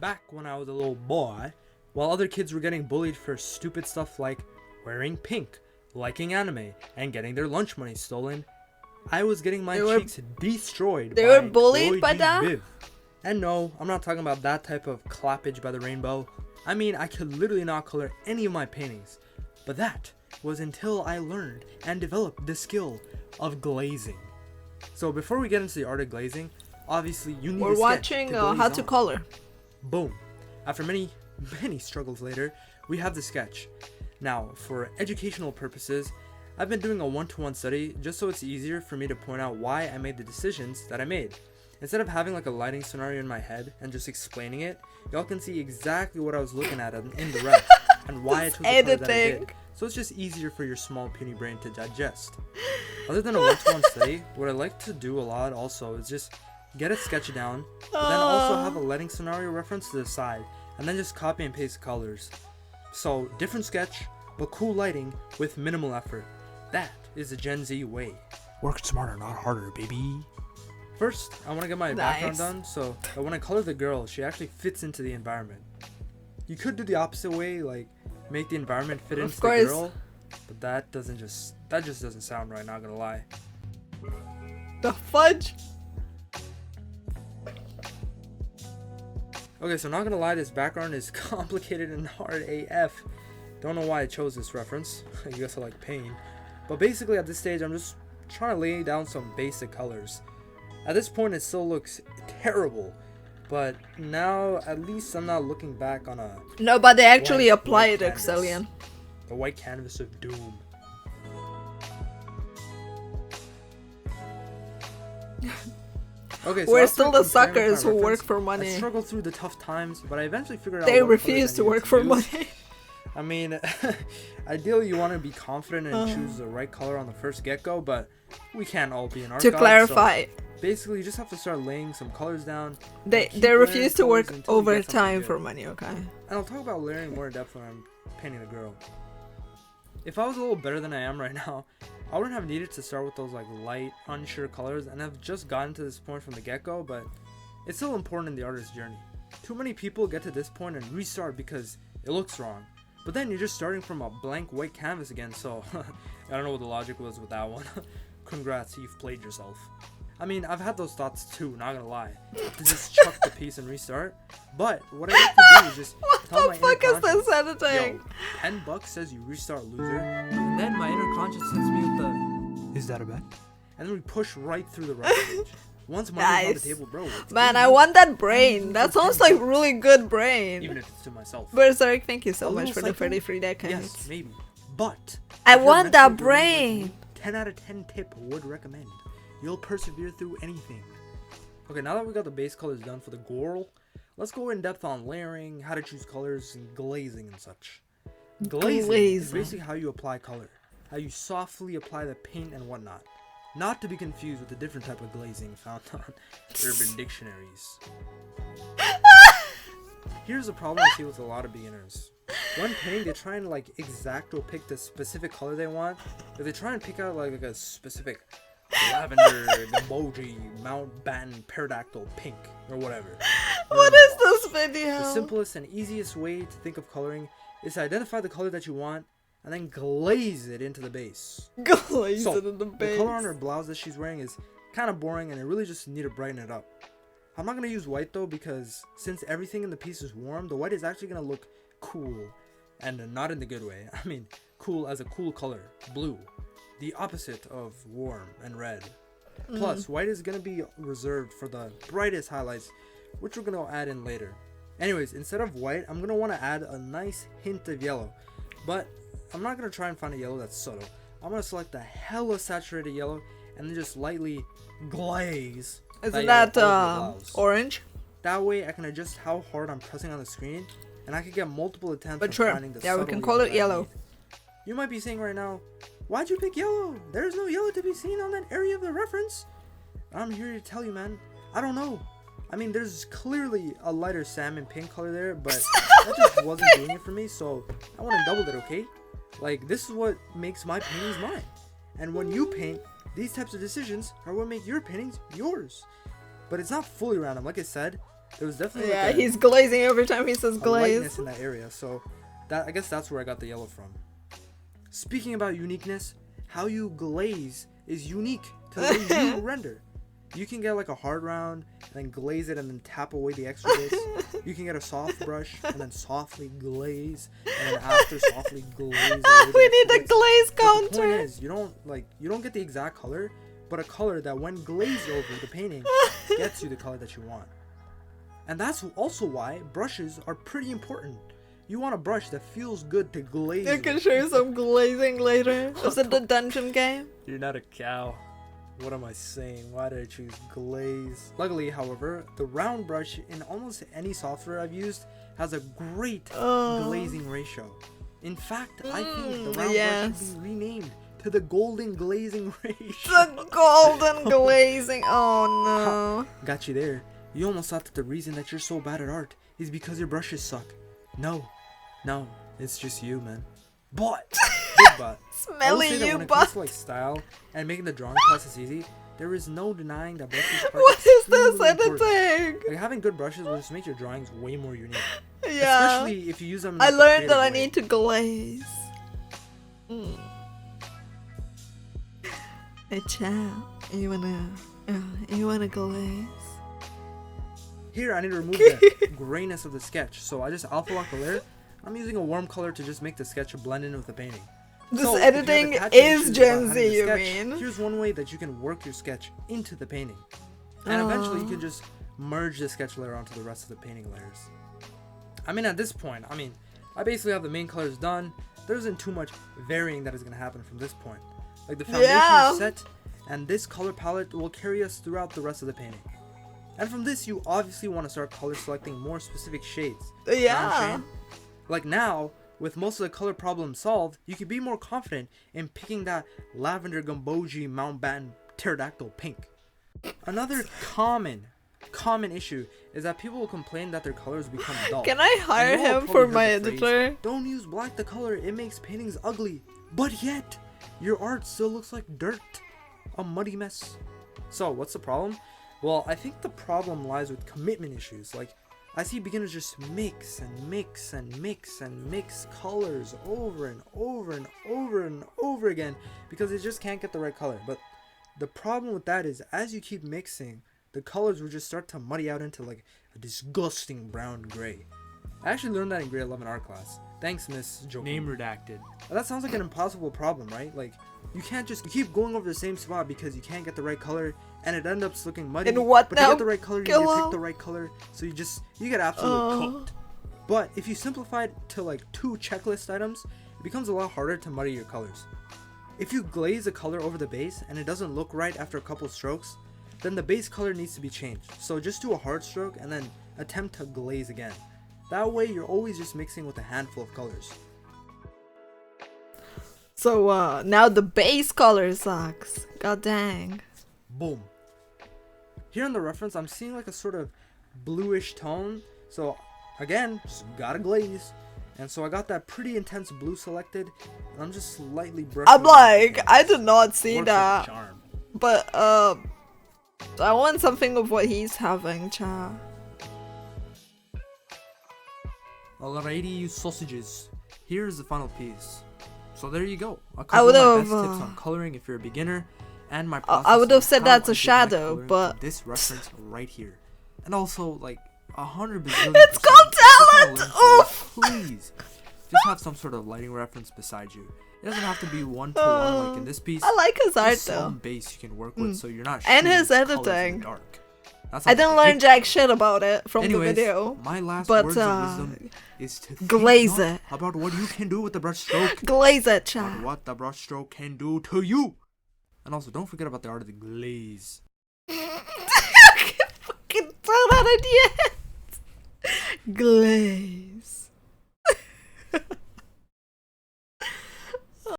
Back when I was a little boy, while other kids were getting bullied for stupid stuff like wearing pink, liking anime, and getting their lunch money stolen, I was getting my cheeks destroyed They were bullied by that? And no, I'm not talking about that type of clappage by the rainbow. I mean, I could literally not color any of my paintings. But that was until I learned and developed the skill of glazing. So before we get into the art of glazing, obviously you need We're a sketch watching to glaze how to on. color. Boom. After many struggles later, we have the sketch. Now, for educational purposes, I've been doing a one-to-one study just so it's easier for me to point out why I made the decisions that I made. Instead of having like a lighting scenario in my head and just explaining it, y'all can see exactly what I was looking at in the red and why I chose the color that I did. So it's just easier for your small puny brain to digest. Other than a one-to-one study, what I like to do a lot also is just get a sketch down, but then also have a lighting scenario reference to the side, and then just copy and paste colors. So different sketch, but cool lighting with minimal effort. That is the Gen Z way. Work smarter, not harder, baby. First, I want to get my background done so that when I color the girl, she actually fits into the environment. You could do the opposite way, like make the environment fit into the girl, but that just doesn't sound right, not gonna lie. The fudge? Okay, so not gonna lie, this background is complicated and hard AF. Don't know why I chose this reference. I guess I like pain. But basically at this stage, I'm just trying to lay down some basic colors. At this point, it still looks terrible, but now at least I'm not looking back on a... No, but they actually apply it, Excellion. The white canvas of doom. Okay, so we're still the suckers who work for money. I struggled through the tough times, but I eventually figured out they refuse to work for money. I mean, ideally you want to be confident and choose the right color on the first get-go, but we can't all be an art To god, clarify, so basically you just have to start laying some colors down. They refuse to work overtime for money, okay? And I'll talk about layering more in depth when I'm painting a girl. If I was a little better than I am right now, I wouldn't have needed to start with those like light, unsure colors, and I've just gotten to this point from the get-go, but it's still important in the artist's journey. Too many people get to this point and restart because it looks wrong. But then you're just starting from a blank white canvas again, so I don't know what the logic was with that one. Congrats, you've played yourself. I mean, I've had those thoughts too, not gonna lie. To just chuck the piece and restart. But what I like to do is just tell my inner conscience, what the fuck is this editing? Yo, $10 says you restart, loser. And then my inner conscience hits me with the, is that a bet? And then we push right through the right page. Once money's on the table, bro. Man, I want that brain. That sounds like really good brain. Even if it's to myself. Berserk, thank you so much for the 33 decades. Yes, maybe. But I want that brain. 10 out of 10 tip would recommend. You'll persevere through anything. Okay, now that we got the base colors done for the girl, let's go in depth on layering, how to choose colors, and glazing and such. Glazing is basically how you apply color, how you softly apply the paint and whatnot. Not to be confused with a different type of glazing found on urban dictionaries. Here's a problem I see with a lot of beginners. When painting, they try and like exacto pick the specific color they want. If they try and pick out like a specific lavender, emoji, Mountbatten, pterodactyl, pink, or whatever. What is this video? The simplest and easiest way to think of coloring is to identify the color that you want and then glaze it into the base. Glaze it in the base. The color on her blouse that she's wearing is kind of boring and I really just need to brighten it up. I'm not going to use white though because since everything in the piece is warm, the white is actually going to look cool. And not in the good way. I mean, cool as a cool color. Blue. The opposite of warm and red. Plus, white is going to be reserved for the brightest highlights, which we're going to add in later. Anyways, instead of white, I'm going to want to add a nice hint of yellow. But I'm not going to try and find a yellow that's subtle. I'm going to select a hella saturated yellow and then just lightly glaze. Isn't that orange? That way I can adjust how hard I'm pressing on the screen and I can get multiple attempts at finding the yeah, we subtle can call it yellow. You might be saying right now, why'd you pick yellow? There's no yellow to be seen on that area of the reference. I'm here to tell you, man. I don't know. I mean, there's clearly a lighter salmon pink color there, but that just wasn't doing it for me, so I want to double it, okay? Like, this is what makes my paintings mine. And when you paint, these types of decisions are what make your paintings yours. But it's not fully random. Like I said, There was definitely Yeah, like he's glazing every time he says a lightness glaze. in that area. So that, I guess that's where I got the yellow from. Speaking about uniqueness, how you glaze is unique to the way you render. You can get like a hard round and then glaze it and then tap away the extra bits. You can get a soft brush and then softly glaze and then after softly glaze away We the need a extra bits. glaze But the point counter. is, you don't get the exact color, but a color that when glazed over the painting gets you the color that you want. And that's also why brushes are pretty important. You want a brush that feels good to glaze. You can with. show you some glazing later. Is it the dungeon game? You're not a cow. What am I saying? Why did I choose glaze? Luckily, however, the round brush in almost any software I've used has a great glazing ratio. In fact, I think the round brush should be renamed to the golden glazing ratio. The golden glazing. Oh no. Got you there. You almost thought that the reason that you're so bad at art is because your brushes suck. No, it's just you, man. But, big but. I will Smelly say that you when it comes butt. to like style and making the drawing process easy, there is no denying that brushes are What is this extremely important. editing? Like having good brushes will just make your drawings way more unique. Yeah. Especially if you use them in I like, a learned that creative I way. need to glaze. Hey Chow, you wanna glaze? Here I need to remove the grayness of the sketch, so I just alpha lock the layer. I'm using a warm color to just make the sketch blend in with the painting. This So, if you have editing attachment is issues Gen about having Z, the you sketch, mean? Here's one way that you can work your sketch into the painting. And eventually you can just merge the sketch layer onto the rest of the painting layers. I mean, at this point, I basically have the main colors done. There isn't too much varying that is going to happen from this point. Like the foundation is set, and this color palette will carry us throughout the rest of the painting. And from this, you obviously want to start color selecting more specific shades. You know what I'm saying? Like now, with most of the color problems solved, you can be more confident in picking that lavender gambogi Mountbatten pterodactyl pink. Another common issue is that people will complain that their colors become dull. Can I hire And you all him probably for my heard the phrase, editor? "Don't use black the color, it makes paintings ugly." But yet, your art still looks like dirt. A muddy mess. So, what's the problem? Well, I think the problem lies with commitment issues. Like, I see beginners just mix and mix and mix and mix colors over and over and over and over again because they just can't get the right color. But the problem with that is as you keep mixing, the colors will just start to muddy out into like a disgusting brown gray. I actually learned that in grade 11 art class. Thanks, Miss Joker. Name redacted. That sounds like an impossible problem, right? Like, you can't just keep going over the same spot because you can't get the right color and it ends up looking muddy. And what but now, to get the right color, you need to Killa? pick the right color. So you get absolutely cooked. But if you simplify it to like 2 checklist items, it becomes a lot harder to muddy your colors. If you glaze a color over the base and it doesn't look right after a couple strokes, then the base color needs to be changed. So just do a hard stroke and then attempt to glaze again. That way you're always just mixing with a handful of colors. So now the base color sucks. God dang. Boom. Here in the reference, I'm seeing like a sort of bluish tone. So again, just gotta glaze. And so I got that pretty intense blue selected. And I'm just slightly brushing. I'm like, I did not see Works like a that. charm. But I want something of what he's having, Cha. Alrighty, you sausages. Here's the final piece. So there you go. A I couple would of my have, best tips on coloring if you're a beginner, and my I process would have on said how that's I a did my shadow, coloring but for this reference right here, and also like 100 bazillion. It's called talent! Oof! Please, just have some sort of lighting reference beside you. It doesn't have to be one to one like in this piece. I like his art Just though. some base you can work with, so you're not. And shooting his colors in the editing. dark. That I sounds didn't like a learn jack shit about it from Anyways, the video. my last but, words of wisdom is to think glaze not it. about what you can do with the brush stroke, Glaze it, but Cha. what the brush stroke can do to you. And also, don't forget about the art of the glaze. I can't fucking throw that idea. Glaze.